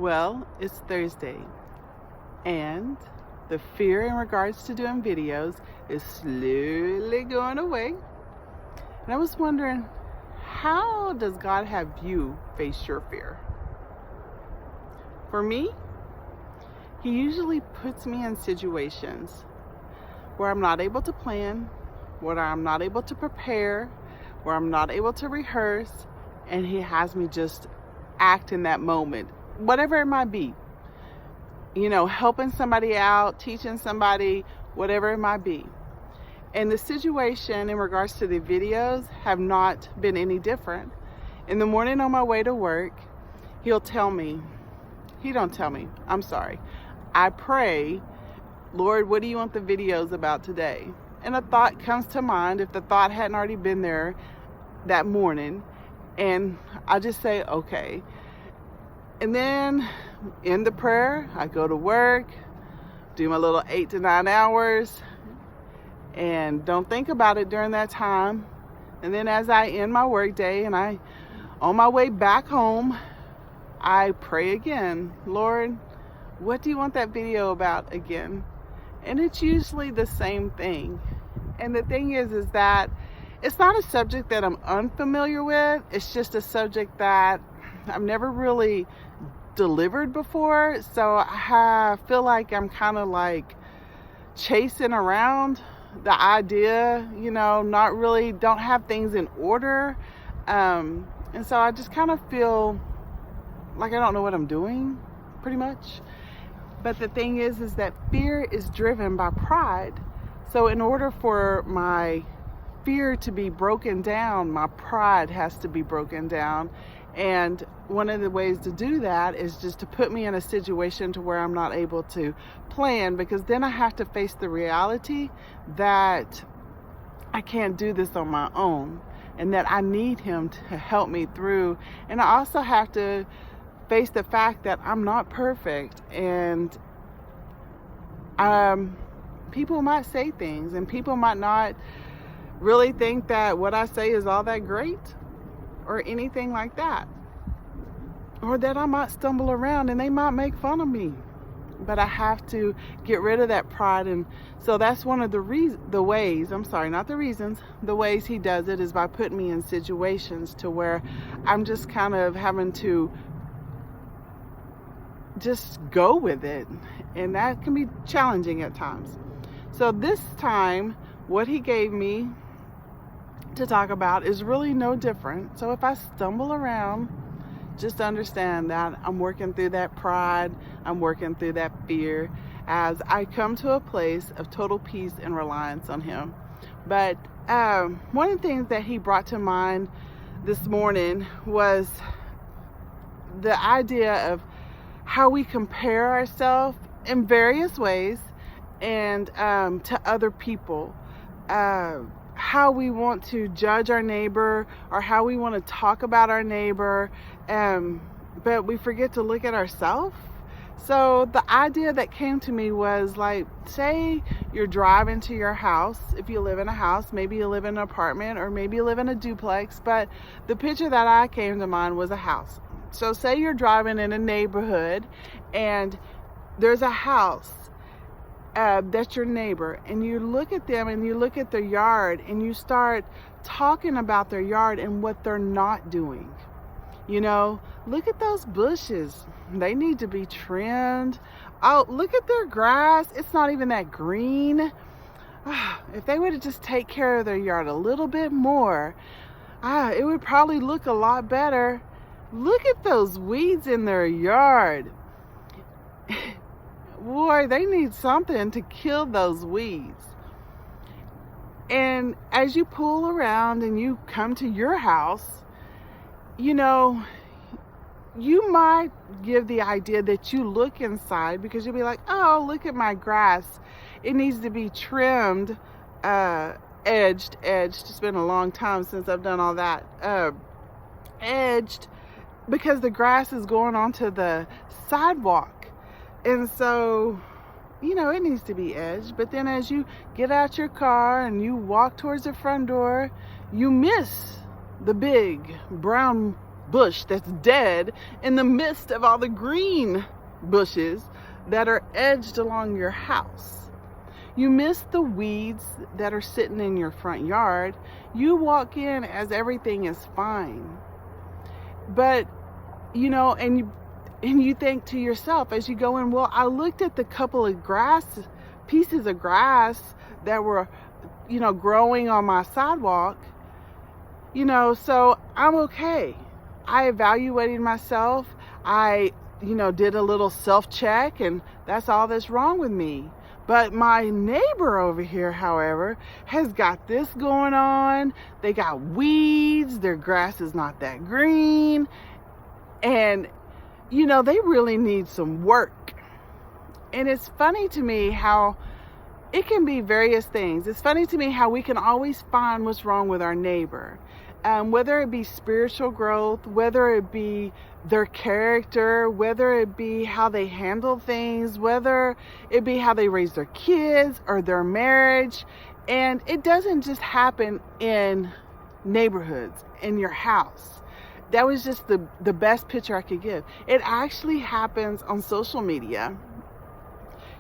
Well, it's Thursday, and the fear in regards to doing videos is slowly going away. And I was wondering, how does God have you face your fear? For me, He usually puts me in situations where I'm not able to plan, where I'm not able to prepare, where I'm not able to rehearse, and He has me just act in that moment, whatever it might be. Helping somebody out, teaching somebody, whatever it might be. And the situation in regards to the videos have not been any different. In the morning on my way to work, He don't tell me, I'm sorry. I pray, Lord, what do you want the videos about today? And a thought comes to mind, if the thought hadn't already been there that morning, and I just say, okay. And then in the prayer, I go to work, do my little 8 to 9 hours, and don't think about it during that time. And then as I end my work day and on my way back home, I pray again, Lord, what do you want that video about again? And it's usually the same thing. And the thing is that it's not a subject that I'm unfamiliar with. It's just a subject that I've never really delivered before. So I feel like I'm kind of like chasing around the idea, not really, don't have things in order. And so I just kind of feel like I don't know what I'm doing, pretty much. But the thing is that fear is driven by pride. So in order for my fear to be broken down, my pride has to be broken down. And one of the ways to do that is just to put me in a situation to where I'm not able to plan, because then I have to face the reality that I can't do this on my own and that I need Him to help me through. And I also have to face the fact that I'm not perfect, and people might say things, and people might not really think that what I say is all that great or anything like that, or that I might stumble around and they might make fun of me. But I have to get rid of that pride. And so that's one of the ways He does it is by putting me in situations to where I'm just kind of having to just go with it, and that can be challenging at times. So this time, what He gave me to talk about is really no different. So if I stumble around, just understand that I'm working through that pride, I'm working through that fear as I come to a place of total peace and reliance on Him. But one of the things that He brought to mind this morning was the idea of how we compare ourselves in various ways and to other people. How we want to judge our neighbor, or how we want to talk about our neighbor, but we forget to look at ourselves. So the idea that came to me was, like, say you're driving to your house. If you live in a house, maybe you live in an apartment, or maybe you live in a duplex, but the picture that I came to mind was a house. So say you're driving in a neighborhood and there's a house that's your neighbor, and you look at them and you look at their yard and you start talking about their yard and what they're not doing. Look at those bushes. They need to be trimmed. Oh, look at their grass. It's not even that green. If they would have just take care of their yard a little bit more, it would probably look a lot better. Look at those weeds in their yard. Boy, they need something to kill those weeds. And as you pull around and you come to your house, you might give the idea that you look inside, because you'll be like, oh, look at my grass. It needs to be trimmed, edged. It's been a long time since I've done all that. Edged, because the grass is going onto the sidewalk. And so, it needs to be edged. But then as you get out your car and you walk towards the front door, you miss the big brown bush that's dead in the midst of all the green bushes that are edged along your house. You miss the weeds that are sitting in your front yard. You walk in as everything is fine. But, and you think to yourself as you go in, well, I looked at the couple of pieces of grass that were, growing on my sidewalk, so I'm okay. I evaluated myself. I, did a little self-check, and that's all that's wrong with me. But my neighbor over here, however, has got this going on. They got weeds. Their grass is not that green. And, they really need some work. And it's funny to me how it can be various things. It's funny to me how we can always find what's wrong with our neighbor. Whether it be spiritual growth, whether it be their character, whether it be how they handle things, whether it be how they raise their kids or their marriage. And it doesn't just happen in neighborhoods, in your house. That was just the best picture I could give. It actually happens on social media.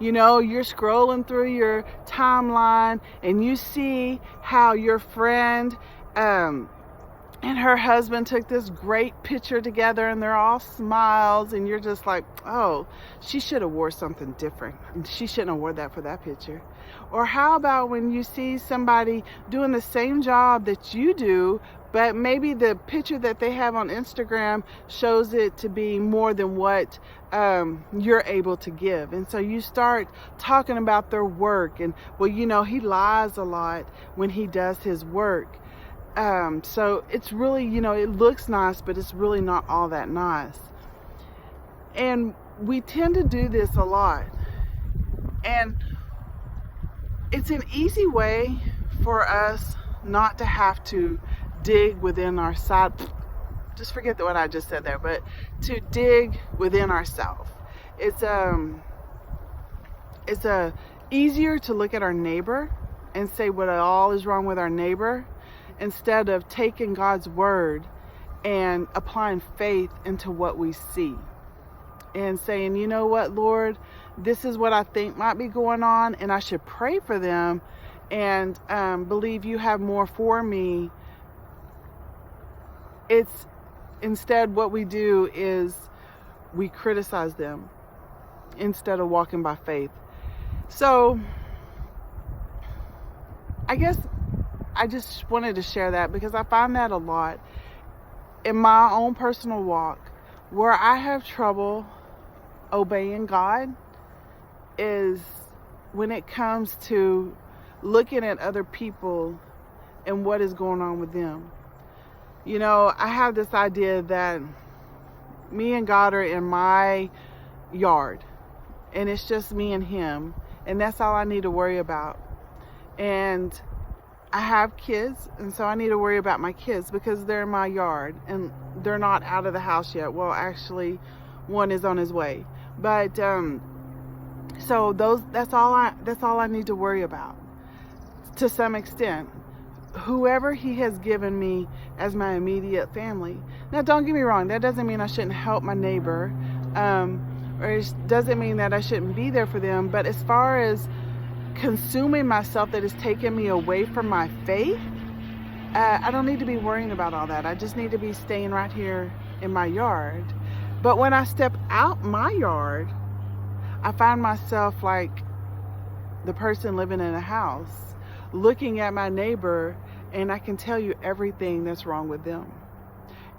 You're scrolling through your timeline and you see how your friend and her husband took this great picture together and they're all smiles, and you're just like, oh, she should have wore something different. She shouldn't have wore that for that picture. Or how about when you see somebody doing the same job that you do, but maybe the picture that they have on Instagram shows it to be more than what you're able to give. And so you start talking about their work and, well, he lies a lot when he does his work. So it's really, it looks nice, but it's really not all that nice. And we tend to do this a lot. And it's an easy way for us not to have to dig within our side. Just forget what I just said there, but to dig within ourselves. It's easier to look at our neighbor and say what all is wrong with our neighbor, instead of taking God's word and applying faith into what we see and saying, you know what, Lord, this is what I think might be going on, and I should pray for them and believe you have more for me. It's instead what we do is we criticize them instead of walking by faith. So I guess I just wanted to share that because I find that a lot in my own personal walk, where I have trouble obeying God is when it comes to looking at other people and what is going on with them. I have this idea that me and God are in my yard and it's just me and him, and that's all I need to worry about. And I have kids, and so I need to worry about my kids because they're in my yard and they're not out of the house yet. Well, actually, one is on his way. But so that's all I need to worry about to some extent. Whoever he has given me as my immediate family. Now, don't get me wrong. That doesn't mean I shouldn't help my neighbor, or it doesn't mean that I shouldn't be there for them. But as far as consuming myself that has taken me away from my faith, I don't need to be worrying about all that. I just need to be staying right here in my yard. But when I step out my yard, I find myself like the person living in a house, looking at my neighbor, and I can tell you everything that's wrong with them.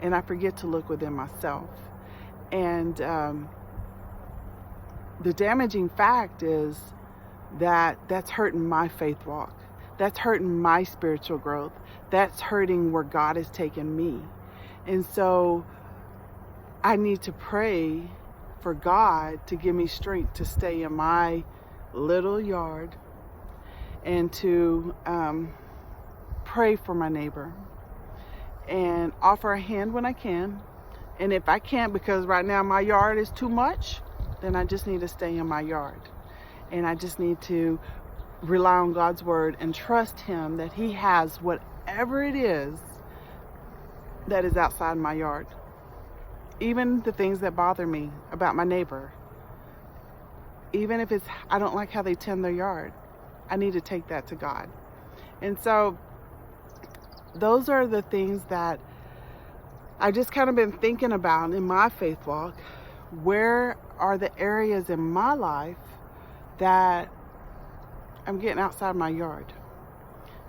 And I forget to look within myself. And the damaging fact is that's hurting my faith walk. That's hurting my spiritual growth. That's hurting where God has taken me. And so I need to pray for God to give me strength to stay in my little yard and to pray for my neighbor and offer a hand when I can. And if I can't, because right now my yard is too much, then I just need to stay in my yard. And I just need to rely on God's word and trust him that he has whatever it is that is outside my yard. Even the things that bother me about my neighbor, even if it's, I don't like how they tend their yard, I need to take that to God. And so those are the things that I just kind of been thinking about in my faith walk. Where are the areas in my life that I'm getting outside my yard?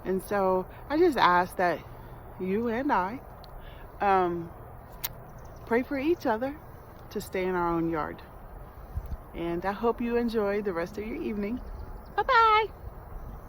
And so I just ask that you and I pray for each other to stay in our own yard. And I hope you enjoy the rest of your evening. Bye-bye.